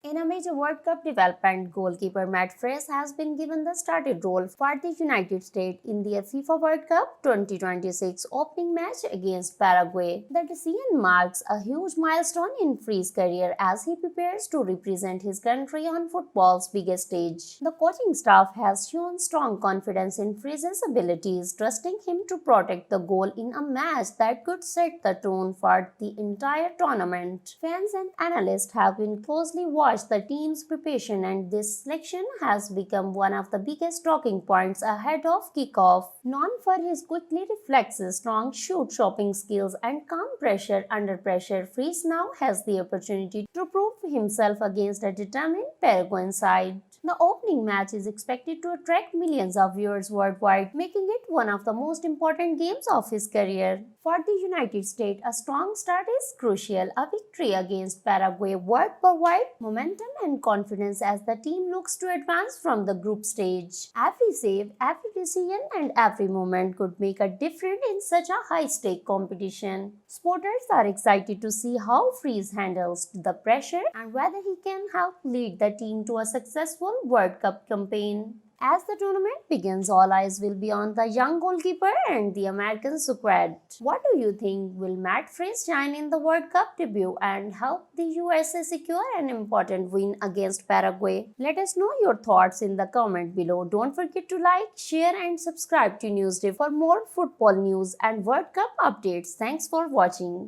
In a major World Cup development, goalkeeper Matt Freese has been given the starting role for the United States in the FIFA World Cup 2026 opening match against Paraguay. The decision marks a huge milestone in Freese's career as he prepares to represent his country on football's biggest stage. The coaching staff has shown strong confidence in Freese's abilities, trusting him to protect the goal in a match that could set the tone for the entire tournament. Fans and analysts have been closely watching the team's preparation, and this selection has become one of the biggest talking points ahead of kickoff. Known for his quickly reflexes, strong shoot-stopping skills, and calm pressure under pressure, Freese now has the opportunity to prove himself against a determined Paraguayan side. The opening match is expected to attract millions of viewers worldwide, making it one of the most important games of his career. For the United States, a strong start is crucial. A victory against Paraguay would provide momentum and confidence as the team looks to advance from the group stage. Every save, every decision, and every moment could make a difference in such a high-stake competition. Supporters are excited to see how Freese handles the pressure and whether he can help lead the team to a successful World Cup campaign. As the tournament begins, all eyes will be on the young goalkeeper and the American squad. What do you think? Will Matt Freese shine in the World Cup debut and help the USA secure an important win against Paraguay? Let us know your thoughts in the comment below. Don't forget to like, share and subscribe to NewsDrift for more football news and World Cup updates. Thanks for watching.